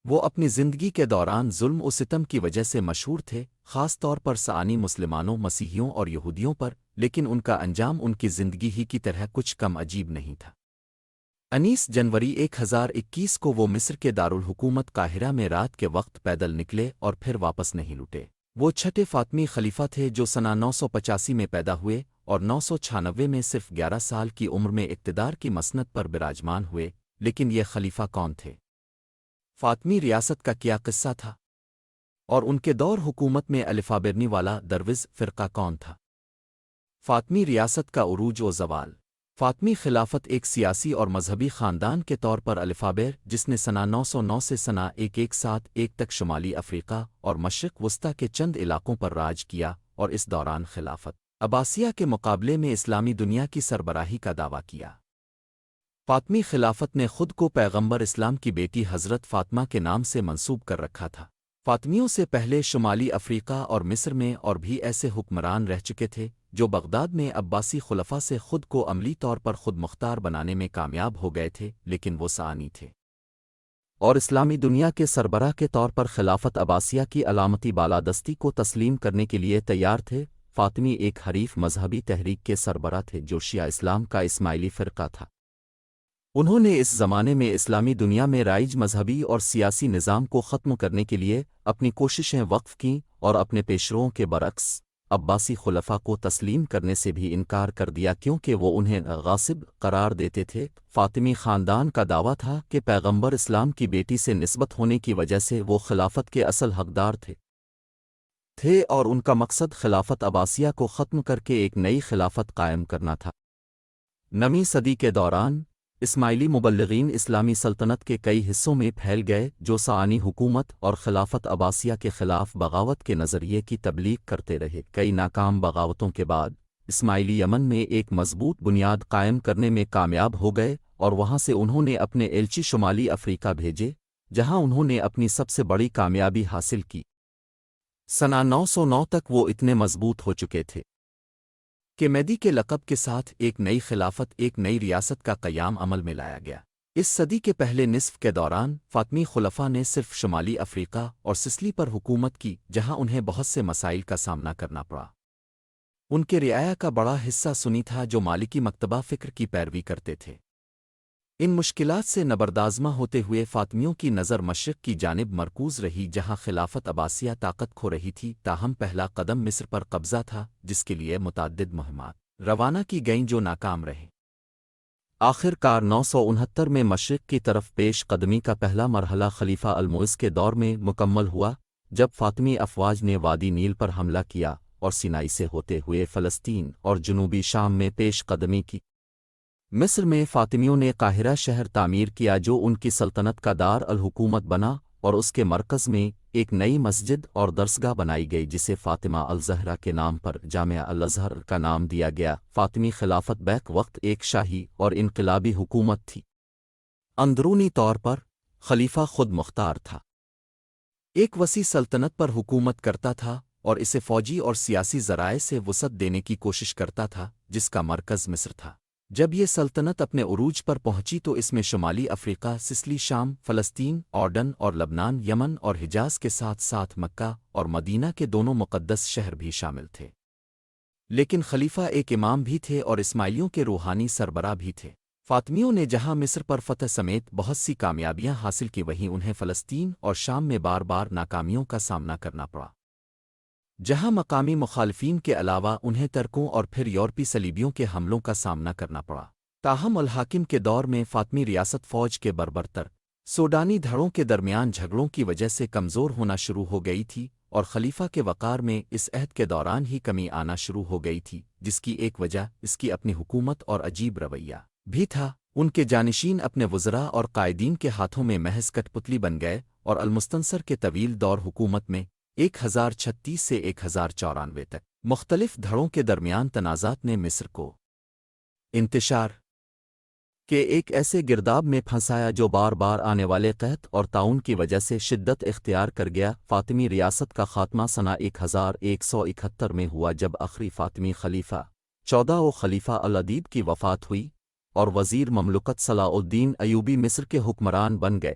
وہ اپنی زندگی کے دوران ظلم و ستم کی وجہ سے مشہور تھے، خاص طور پر سعانی مسلمانوں، مسیحیوں اور یہودیوں پر، لیکن ان کا انجام ان کی زندگی ہی کی طرح کچھ کم عجیب نہیں تھا۔ 19 جنوری 1021 کو وہ مصر کے دارالحکومت قاہرہ میں رات کے وقت پیدل نکلے اور پھر واپس نہیں لوٹے۔ وہ چھٹے فاطمی خلیفہ تھے جو سنہ 985 میں پیدا ہوئے اور 996 میں صرف 11 سال کی عمر میں اقتدار کی مسند پر براجمان ہوئے۔ لیکن یہ خلیفہ کون تھے؟ فاطمی ریاست کا کیا قصہ تھا؟ اور ان کے دور حکومت میں الفابرنی والا دروز فرقہ کون تھا؟ فاطمی ریاست کا عروج و زوال۔ فاطمی خلافت ایک سیاسی اور مذہبی خاندان کے طور پر الفابر، جس نے سنہ 909 سے سنہ 1171 تک شمالی افریقہ اور مشرق وسطی کے چند علاقوں پر راج کیا، اور اس دوران خلافت عباسیہ کے مقابلے میں اسلامی دنیا کی سربراہی کا دعویٰ کیا۔ فاطمی خلافت نے خود کو پیغمبر اسلام کی بیٹی حضرت فاطمہ کے نام سے منسوب کر رکھا تھا۔ فاطمیوں سے پہلے شمالی افریقہ اور مصر میں اور بھی ایسے حکمران رہ چکے تھے جو بغداد میں عباسی خلفاء سے خود کو عملی طور پر خود مختار بنانے میں کامیاب ہو گئے تھے، لیکن وہ سعانی تھے اور اسلامی دنیا کے سربراہ کے طور پر خلافت عباسیہ کی علامتی بالادستی کو تسلیم کرنے کے لیے تیار تھے۔ فاطمی ایک حریف مذہبی تحریک کے سربراہ تھے جو شیعہ اسلام کا اسماعیلی فرقہ تھا۔ انہوں نے اس زمانے میں اسلامی دنیا میں رائج مذہبی اور سیاسی نظام کو ختم کرنے کے لیے اپنی کوششیں وقف کیں اور اپنے پیشروؤں کے برعکس عباسی خلفاء کو تسلیم کرنے سے بھی انکار کر دیا کیونکہ وہ انہیں غاصب قرار دیتے تھے۔ فاطمی خاندان کا دعویٰ تھا کہ پیغمبر اسلام کی بیٹی سے نسبت ہونے کی وجہ سے وہ خلافت کے اصل حقدار تھے اور ان کا مقصد خلافت عباسیہ کو ختم کر کے ایک نئی خلافت قائم کرنا تھا۔ 9ویں صدی کے دوران اسماعیلی مبلغین اسلامی سلطنت کے کئی حصوں میں پھیل گئے جو سعانی حکومت اور خلافت عباسیہ کے خلاف بغاوت کے نظریے کی تبلیغ کرتے رہے۔ کئی ناکام بغاوتوں کے بعد اسماعیلی یمن میں ایک مضبوط بنیاد قائم کرنے میں کامیاب ہو گئے اور وہاں سے انہوں نے اپنے ایلچی شمالی افریقہ بھیجے، جہاں انہوں نے اپنی سب سے بڑی کامیابی حاصل کی۔ سنہ 909 تک وہ اتنے مضبوط ہو چکے تھے کہ مہدی کے لقب کے ساتھ ایک نئی خلافت، ایک نئی ریاست کا قیام عمل میں لایا گیا۔ اس صدی کے پہلے نصف کے دوران فاطمی خلفاء نے صرف شمالی افریقہ اور سسلی پر حکومت کی، جہاں انہیں بہت سے مسائل کا سامنا کرنا پڑا۔ ان کے رعایا کا بڑا حصہ سنی تھا جو مالکی مکتبہ فکر کی پیروی کرتے تھے۔ ان مشکلات سے نبردآزما ہوتے ہوئے فاطمیوں کی نظر مشرق کی جانب مرکوز رہی، جہاں خلافت عباسیہ طاقت کھو رہی تھی۔ تاہم پہلا قدم مصر پر قبضہ تھا، جس کے لیے متعدد مہمات روانہ کی گئیں جو ناکام رہیں۔ آخر کار 969 میں مشرق کی طرف پیش قدمی کا پہلا مرحلہ خلیفہ المعز کے دور میں مکمل ہوا، جب فاطمی افواج نے وادی نیل پر حملہ کیا اور سینائی سے ہوتے ہوئے فلسطین اور جنوبی شام میں پیش قدمی کی۔ مصر میں فاطمیوں نے قاہرہ شہر تعمیر کیا جو ان کی سلطنت کا دار الحکومت بنا، اور اس کے مرکز میں ایک نئی مسجد اور درسگاہ بنائی گئی جسے فاطمہ الزہرا کے نام پر جامعہ الازہر کا نام دیا گیا۔ فاطمی خلافت بیک وقت ایک شاہی اور انقلابی حکومت تھی۔ اندرونی طور پر خلیفہ خود مختار تھا، ایک وسیع سلطنت پر حکومت کرتا تھا اور اسے فوجی اور سیاسی ذرائع سے وسعت دینے کی کوشش کرتا تھا، جس کا مرکز مصر تھا۔ جب یہ سلطنت اپنے عروج پر پہنچی تو اس میں شمالی افریقہ، سسلی، شام، فلسطین، اردن اور لبنان، یمن اور حجاز کے ساتھ ساتھ مکہ اور مدینہ کے دونوں مقدس شہر بھی شامل تھے۔ لیکن خلیفہ ایک امام بھی تھے اور اسماعیلیوں کے روحانی سربراہ بھی تھے۔ فاطمیوں نے جہاں مصر پر فتح سمیت بہت سی کامیابیاں حاصل کی، وہیں انہیں فلسطین اور شام میں بار بار ناکامیوں کا سامنا کرنا پڑا، جہاں مقامی مخالفین کے علاوہ انہیں ترکوں اور پھر یورپی صلیبیوں کے حملوں کا سامنا کرنا پڑا۔ تاہم الحاکم کے دور میں فاطمی ریاست فوج کے بربرتر سوڈانی دھڑوں کے درمیان جھگڑوں کی وجہ سے کمزور ہونا شروع ہو گئی تھی، اور خلیفہ کے وقار میں اس عہد کے دوران ہی کمی آنا شروع ہو گئی تھی، جس کی ایک وجہ اس کی اپنی حکومت اور عجیب رویہ بھی تھا۔ ان کے جانشین اپنے وزراء اور قائدین کے ہاتھوں میں محض کٹ پتلی بن گئے، اور المستنصر کے طویل دور حکومت میں 1036 سے 1094 تک مختلف دھڑوں کے درمیان تنازعات نے مصر کو انتشار کے ایک ایسے گرداب میں پھنسایا جو بار بار آنے والے قحط اور طاعون کی وجہ سے شدت اختیار کر گیا۔ فاطمی ریاست کا خاتمہ سنہ 1171 میں ہوا جب آخری فاطمی خلیفہ 14 خلیفہ العدید کی وفات ہوئی اور وزیر مملکت صلاح الدین ایوبی مصر کے حکمران بن گئے۔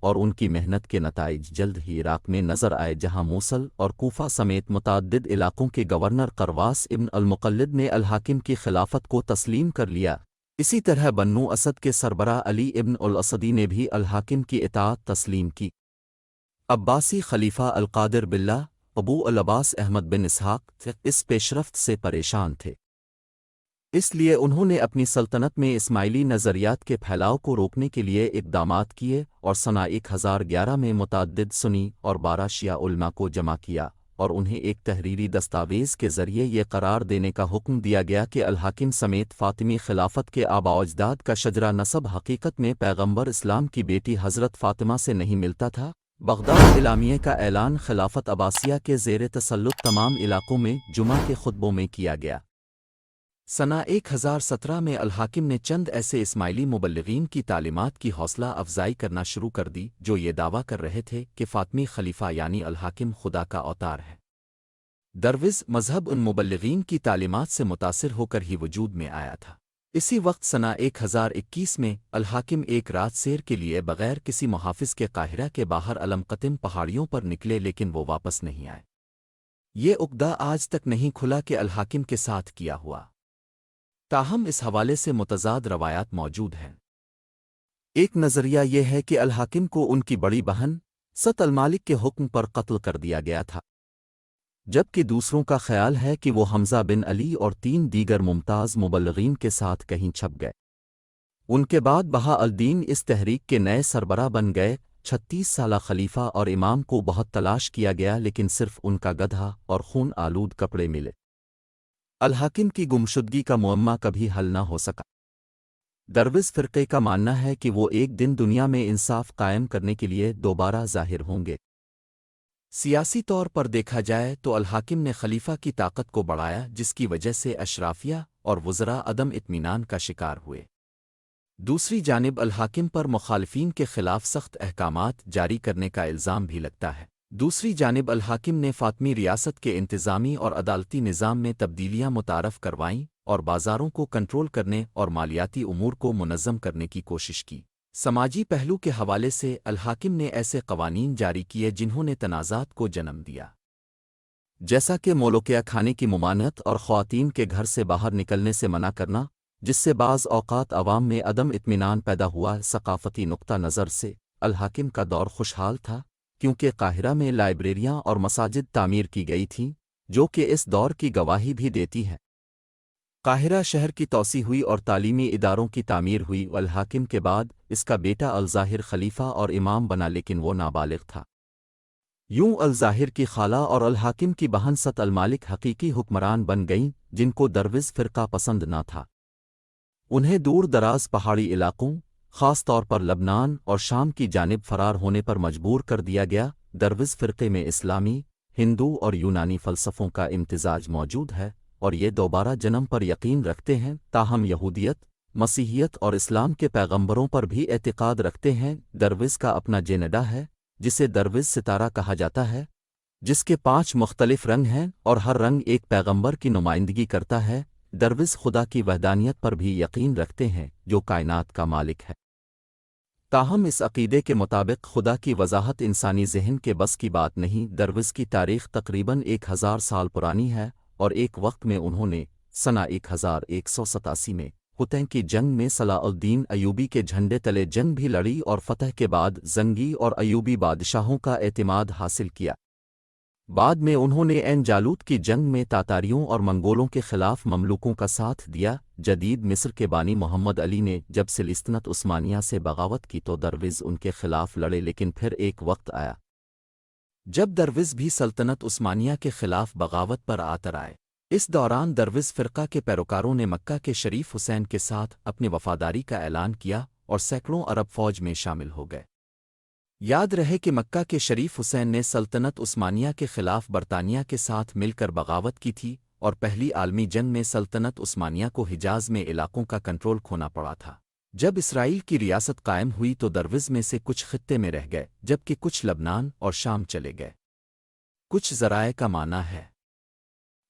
اور ان کی محنت کے نتائج جلد ہی عراق میں نظر آئے، جہاں موصل اور کوفہ سمیت متعدد علاقوں کے گورنر قرواس ابن المقلد نے الحاکم کی خلافت کو تسلیم کر لیا۔ اسی طرح بنو اسد کے سربراہ علی ابن الاسدی نے بھی الحاکم کی اطاعت تسلیم کی۔ عباسی خلیفہ القادر باللہ ابو العباس احمد بن اسحاق اس پیشرفت سے پریشان تھے، اس لیے انہوں نے اپنی سلطنت میں اسماعیلی نظریات کے پھیلاؤ کو روکنے کے لیے اقدامات کیے اور سنہ 1011 میں متعدد سنی اور 12 شیعہ علماء کو جمع کیا اور انہیں ایک تحریری دستاویز کے ذریعے یہ قرار دینے کا حکم دیا گیا کہ الحاکم سمیت فاطمی خلافت کے آباء و اجداد کا شجرہ نسب حقیقت میں پیغمبر اسلام کی بیٹی حضرت فاطمہ سے نہیں ملتا تھا۔ بغداد اعلامیہ کا اعلان خلافت عباسیہ کے زیر تسلط تمام علاقوں میں جمعہ کے خطبوں میں کیا گیا۔ سنہ 1017 میں الحاکم نے چند ایسے اسماعیلی مبلغین کی تعلیمات کی حوصلہ افزائی کرنا شروع کر دی جو یہ دعویٰ کر رہے تھے کہ فاطمی خلیفہ یعنی الحاکم خدا کا اوتار ہے۔ دروز مذہب ان مبلغین کی تعلیمات سے متاثر ہو کر ہی وجود میں آیا تھا۔ اسی وقت سنہ 1021 میں الحاکم ایک رات سیر کے لیے بغیر کسی محافظ کے قاہرہ کے باہر علم قتم پہاڑیوں پر نکلے، لیکن وہ واپس نہیں آئے۔ یہ عقدہ آج تک نہیں کھلا کہ الحاکم کے ساتھ کیا ہوا، تاہم اس حوالے سے متضاد روایات موجود ہیں۔ ایک نظریہ یہ ہے کہ الحاکم کو ان کی بڑی بہن ست المالک کے حکم پر قتل کر دیا گیا تھا، جبکہ دوسروں کا خیال ہے کہ وہ حمزہ بن علی اور 3 دیگر ممتاز مبلغین کے ساتھ کہیں چھپ گئے۔ ان کے بعد بہاء الدین اس تحریک کے نئے سربراہ بن گئے۔ 36 سالہ خلیفہ اور امام کو بہت تلاش کیا گیا، لیکن صرف ان کا گدھا اور خون آلود کپڑے ملے۔ الحاکم کی گمشدگی کا معمہ کبھی حل نہ ہو سکا۔ دروز فرقے کا ماننا ہے کہ وہ ایک دن دنیا میں انصاف قائم کرنے کے لیے دوبارہ ظاہر ہوں گے۔ سیاسی طور پر دیکھا جائے تو الحاکم نے خلیفہ کی طاقت کو بڑھایا، جس کی وجہ سے اشرافیہ اور وزراء عدم اطمینان کا شکار ہوئے۔ دوسری جانب الحاکم پر مخالفین کے خلاف سخت احکامات جاری کرنے کا الزام بھی لگتا ہے۔ دوسری جانب الحاکم نے فاطمی ریاست کے انتظامی اور عدالتی نظام میں تبدیلیاں متعارف کروائیں اور بازاروں کو کنٹرول کرنے اور مالیاتی امور کو منظم کرنے کی کوشش کی۔ سماجی پہلو کے حوالے سے الحاکم نے ایسے قوانین جاری کیے جنہوں نے تنازعات کو جنم دیا، جیسا کہ مولوکیہ کھانے کی ممانعت اور خواتین کے گھر سے باہر نکلنے سے منع کرنا، جس سے بعض اوقات عوام میں عدم اطمینان پیدا ہوا۔ ثقافتی نقطہ نظر سے الحاکم کا دور خوشحال تھا، کیونکہ قاہرہ میں لائبریریاں اور مساجد تعمیر کی گئی تھیں، جو کہ اس دور کی گواہی بھی دیتی ہے۔ قاہرہ شہر کی توسیع ہوئی اور تعلیمی اداروں کی تعمیر ہوئی۔ الحاکم کے بعد اس کا بیٹا الظاہر خلیفہ اور امام بنا، لیکن وہ نابالغ تھا۔ یوں الظاہر کی خالہ اور الحاکم کی بہن ست المالک حقیقی حکمران بن گئیں، جن کو دروز فرقہ پسند نہ تھا۔ انہیں دور دراز پہاڑی علاقوں، خاص طور پر لبنان اور شام کی جانب فرار ہونے پر مجبور کر دیا گیا۔ دروز فرقے میں اسلامی، ہندو اور یونانی فلسفوں کا امتزاج موجود ہے اور یہ دوبارہ جنم پر یقین رکھتے ہیں، تاہم یہودیت، مسیحیت اور اسلام کے پیغمبروں پر بھی اعتقاد رکھتے ہیں۔ دروز کا اپنا جینڈا ہے، جسے دروز ستارہ کہا جاتا ہے، جس کے 5 مختلف رنگ ہیں اور ہر رنگ ایک پیغمبر کی نمائندگی کرتا ہے۔ دروز خدا کی وحدانیت پر بھی یقین رکھتے ہیں، جو کائنات کا مالک ہے۔ تاہم اس عقیدے کے مطابق خدا کی وضاحت انسانی ذہن کے بس کی بات نہیں۔ دروز کی تاریخ تقریباً 1000 سال پرانی ہے اور ایک وقت میں انہوں نے سنہ 1187 میں حطین کی جنگ میں صلاح الدین ایوبی کے جھنڈے تلے جنگ بھی لڑی اور فتح کے بعد زنگی اور ایوبی بادشاہوں کا اعتماد حاصل کیا۔ بعد میں انہوں نے عین جالوت کی جنگ میں تاتاریوں اور منگولوں کے خلاف مملوکوں کا ساتھ دیا۔ جدید مصر کے بانی محمد علی نے جب سلطنت عثمانیہ سے بغاوت کی تو دروز ان کے خلاف لڑے، لیکن پھر ایک وقت آیا جب دروز بھی سلطنت عثمانیہ کے خلاف بغاوت پر آتر آئے۔ اس دوران دروز فرقہ کے پیروکاروں نے مکہ کے شریف حسین کے ساتھ اپنی وفاداری کا اعلان کیا اور سینکڑوں عرب فوج میں شامل ہو گئے۔ یاد رہے کہ مکہ کے شریف حسین نے سلطنت عثمانیہ کے خلاف برطانیہ کے ساتھ مل کر بغاوت کی تھی اور پہلی عالمی جنگ میں سلطنت عثمانیہ کو حجاز میں علاقوں کا کنٹرول کھونا پڑا تھا۔ جب اسرائیل کی ریاست قائم ہوئی تو دروز میں سے کچھ خطے میں رہ گئے، جبکہ کچھ لبنان اور شام چلے گئے۔ کچھ ذرائع کا معنی ہے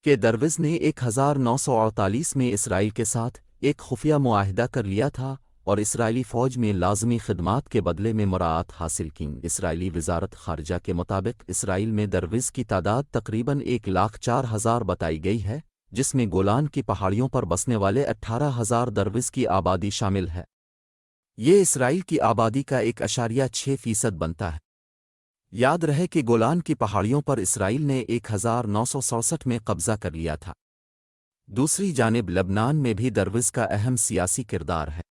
کہ دروز نے 1948 میں اسرائیل کے ساتھ ایک خفیہ معاہدہ کر لیا تھا اور اسرائیلی فوج میں لازمی خدمات کے بدلے میں مراعات حاصل کیں۔ اسرائیلی وزارت خارجہ کے مطابق اسرائیل میں درویز کی تعداد تقریباً 1,04,000 بتائی گئی ہے، جس میں گولان کی پہاڑیوں پر بسنے والے 18,000 درویز کی آبادی شامل ہے۔ یہ اسرائیل کی آبادی کا 1.6% بنتا ہے۔ یاد رہے کہ گولان کی پہاڑیوں پر اسرائیل نے 1967 میں قبضہ کر لیا تھا۔ دوسری جانب لبنان میں بھی درویز کا اہم سیاسی کردار ہے۔